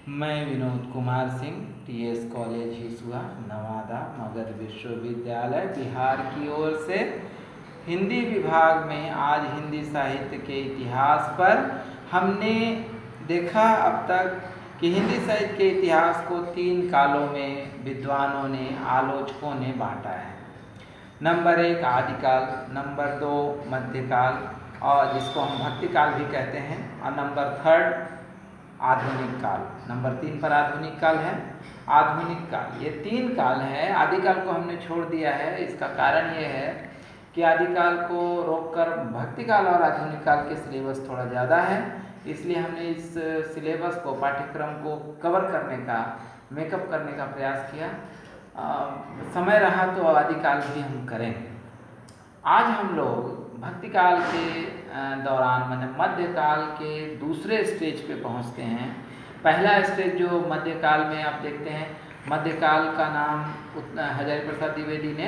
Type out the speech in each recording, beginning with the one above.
मैं Vinod Kumar Singh TS college Hisua Nawada Magadh विश्वविद्यालय बिहार की ओर से हिंदी विभाग में आज हिंदी साहित्य के इतिहास पर हमने देखा अब तक कि हिंदी साहित्य के इतिहास को 3 कालों में विद्वानों ने आलोचकों ने बांटा है। नंबर 1 आदिकाल, नंबर 2 मध्यकाल और जिसको हम भक्तिकाल भी कहते हैं, और नंबर 3 आधुनिक काल। नंबर 3 पर आधुनिक काल है। आधुनिक काल ये 3 काल है। आदिकाल को हमने छोड़ दिया है। इसका कारण ये है कि आदिकाल को रोककर भक्तिकाल और आधुनिक काल के सिलेबस थोड़ा ज़्यादा है, इसलिए हमने इस सिलेबस को पाठ्यक्रम को कवर करने का मेकअप करने का प्रयास किया। समय रहा तो आदिकाल भी हम करेंगे। आज हम लोग भक्तिकाल के दौरान मतलब मध्यकाल के दूसरे स्टेज पे पहुंचते हैं। पहला स्टेज जो मध्यकाल में आप देखते हैं, मध्यकाल का नाम हजारी प्रसाद द्विवेदी ने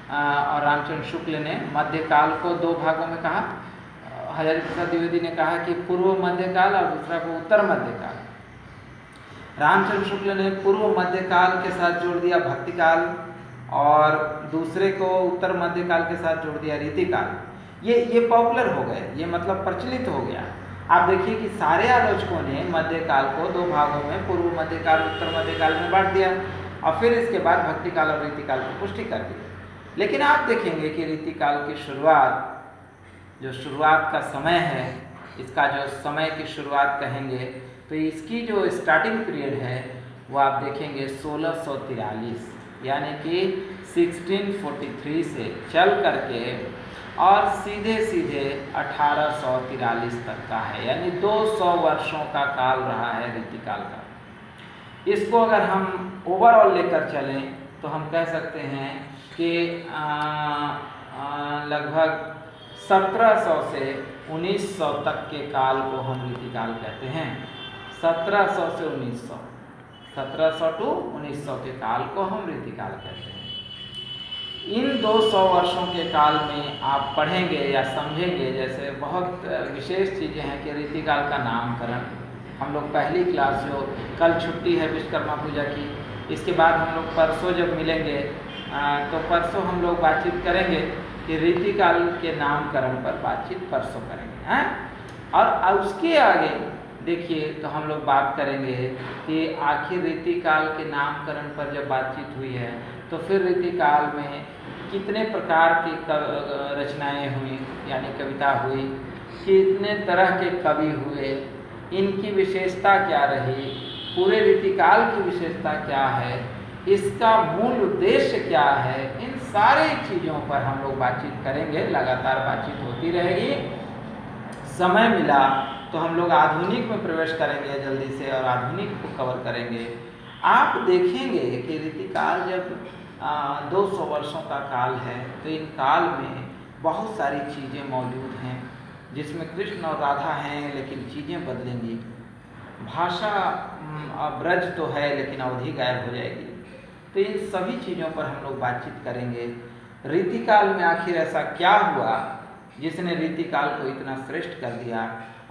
और रामचंद्र शुक्ल ने मध्यकाल को 2 भागों में कहा। हजारी प्रसाद द्विवेदी ने कहा कि पूर्व मध्यकाल और दूसरा को उत्तर मध्यकाल। रामचंद्र शुक्ल ने पूर्व मध्यकाल के साथ जोड़ दिया भक्तिकाल और दूसरे को उत्तर मध्यकाल के साथ जोड़ दिया रीतिकाल। ये पॉपुलर हो गए, ये मतलब प्रचलित हो गया। आप देखिए कि सारे आलोचकों ने मध्यकाल को 2 भागों में पूर्व मध्यकाल उत्तर मध्यकाल में बांट दिया और फिर इसके बाद भक्तिकाल और रीतिकाल की पुष्टि कर दी। लेकिन आप देखेंगे कि रीतिकाल की शुरुआत, जो शुरुआत का समय है, इसका जो समय की शुरुआत कहेंगे तो इसकी जो स्टार्टिंग पीरियड है वो आप देखेंगे 1643 यानी कि 1643 से चल करके और सीधे 1843 तक का है, यानी 200 वर्षों का काल रहा है रीतिकाल का। इसको अगर हम ओवरऑल लेकर चलें तो हम कह सकते हैं कि लगभग 1700 से 1900 तक के काल को हम रीतिकाल कहते हैं। 1700 से 1900, 1700 टू 1900 के काल को हम रीतिकाल कहते हैं। इन 200 वर्षों के काल में आप पढ़ेंगे या समझेंगे, जैसे बहुत विशेष चीज़ें हैं कि रीतिकाल का नामकरण। हम लोग पहली क्लास जो कल छुट्टी है विश्वकर्मा पूजा की, इसके बाद हम लोग परसों जब मिलेंगे तो परसों हम लोग बातचीत करेंगे कि रीतिकाल के नामकरण पर बातचीत परसों करेंगे हैं। और उसके आगे देखिए तो हम लोग बात करेंगे कि आखिर रीतिकाल के नामकरण पर जब बातचीत हुई है तो फिर रीतिकाल में कितने प्रकार की रचनाएं हुई, यानी कविता हुई, कितने तरह के कवि हुए, इनकी विशेषता क्या रही, पूरे रीतिकाल की विशेषता क्या है, इसका मूल उद्देश्य क्या है, इन सारी चीज़ों पर हम लोग बातचीत करेंगे। लगातार बातचीत होती रहेगी। समय मिला तो हम लोग आधुनिक में प्रवेश करेंगे जल्दी से और आधुनिक को कवर करेंगे। आप देखेंगे कि रीतिकाल जब 200 वर्षों का काल है तो इन काल में बहुत सारी चीज़ें मौजूद हैं, जिसमें कृष्ण और राधा हैं लेकिन चीज़ें बदलेंगी। भाषा ब्रज तो है लेकिन अवधि गायब हो जाएगी। तो इन सभी चीज़ों पर हम लोग बातचीत करेंगे। रीतिकाल में आखिर ऐसा क्या हुआ जिसने रीतिकाल को इतना श्रेष्ठ कर दिया,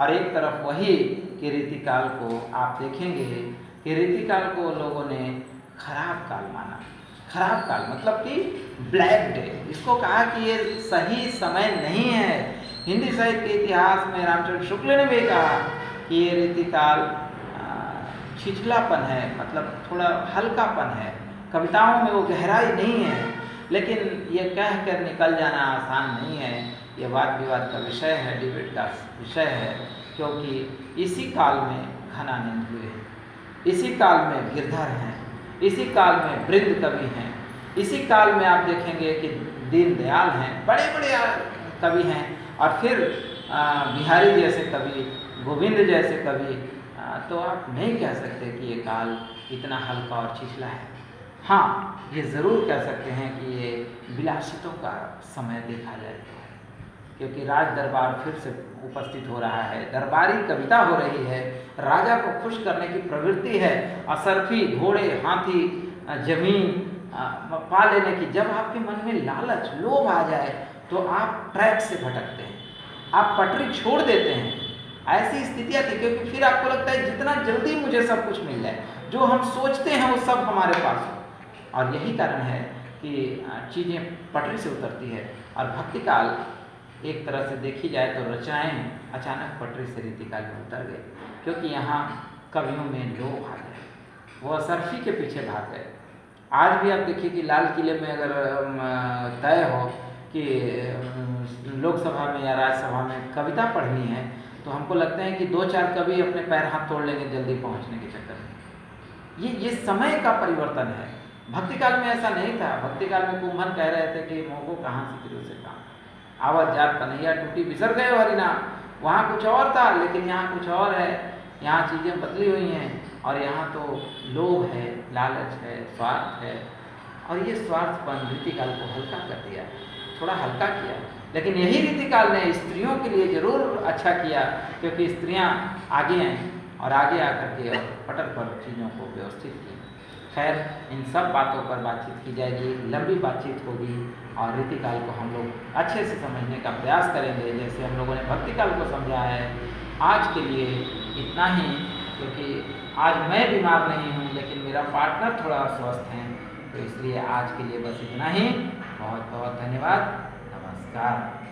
और एक तरफ वही कि रीतिकाल को आप देखेंगे कि रीतिकाल को लोगों ने खराब काल माना। खराब काल मतलब कि ब्लैक डे, इसको कहा कि ये सही समय नहीं है। हिंदी साहित्य के इतिहास में रामचंद्र शुक्ल ने भी कहा कि ये रीतिकाल छिछलापन है, मतलब थोड़ा हल्कापन है, कविताओं में वो गहराई नहीं है। लेकिन ये कह कर निकल जाना आसान नहीं है, ये वाद विवाद का विषय है, डिबेट का विषय है, क्योंकि इसी काल में घनानंद हुए हैं, इसी काल में गिरधर हैं, इसी काल में वृद्ध कवि हैं, इसी काल में आप देखेंगे कि दीनदयाल हैं, बड़े बड़े कवि हैं, और फिर बिहारी जैसे कवि, गोविंद जैसे कवि। तो आप नहीं कह सकते कि ये काल इतना हल्का और छिछला है। हाँ, ये ज़रूर कह सकते हैं कि ये विलासितों का समय देखा जाए, क्योंकि राज दरबार फिर से उपस्थित हो रहा है, दरबारी कविता हो रही है, राजा को खुश करने की प्रवृत्ति है, असरफी घोड़े हाथी जमीन पा लेने की। जब आपके मन में लालच लोभ आ जाए तो आप ट्रैक से भटकते हैं, आप पटरी छोड़ देते हैं, ऐसी स्थितियाँ थी, क्योंकि फिर आपको लगता है जितना जल्दी मुझे सब कुछ मिल जाए, जो हम सोचते हैं वो सब हमारे पास हो। और यही कारण है कि चीज़ें पटरी से उतरती है। और भक्ति काल एक तरह से देखी जाए तो रचनाएँ अचानक पटरी से रीतिकाल में उतर गए, क्योंकि यहाँ कवियों में लोभ आ गए, वो असरफी के पीछे भाग गए। आज भी आप देखिए कि लाल किले में अगर तय हो कि लोकसभा में या राज्यसभा में कविता पढ़नी है, तो हमको लगता है कि 2-4 कवि अपने पैर हाथ तोड़ लेंगे जल्दी पहुंचने के चक्कर में। ये समय का परिवर्तन है। भक्ति काल में ऐसा नहीं था। भक्ति काल में कुम्भन कह रहे थे कि मोह को कहाँ से फिर से कहाँ, आवाज जात कन्हैया टूटी बिसर गए हरिनाम। वहाँ कुछ और था, लेकिन यहाँ कुछ और है। यहाँ चीज़ें बदली हुई हैं, और यहाँ तो लोभ है, लालच है, स्वार्थ है। और ये स्वार्थपन रीतिकाल को हल्का कर दिया, थोड़ा हल्का किया। लेकिन यही रीतिकाल ने स्त्रियों के लिए जरूर अच्छा किया, क्योंकि स्त्रियाँ आगे आईं और आगे आकर के पटल पर चीज़ों को व्यवस्थित की। खैर, इन सब बातों पर बातचीत की जाएगी, लंबी बातचीत होगी, और रीतिकाल को हम लोग अच्छे से समझने का प्रयास करेंगे, जैसे हम लोगों ने भक्ति काल को समझा है। आज के लिए इतना ही, क्योंकि आज मैं बीमार नहीं हूँ, लेकिन मेरा पार्टनर थोड़ा अस्वस्थ है, तो इसलिए आज के लिए बस इतना ही। बहुत बहुत धन्यवाद। नमस्कार।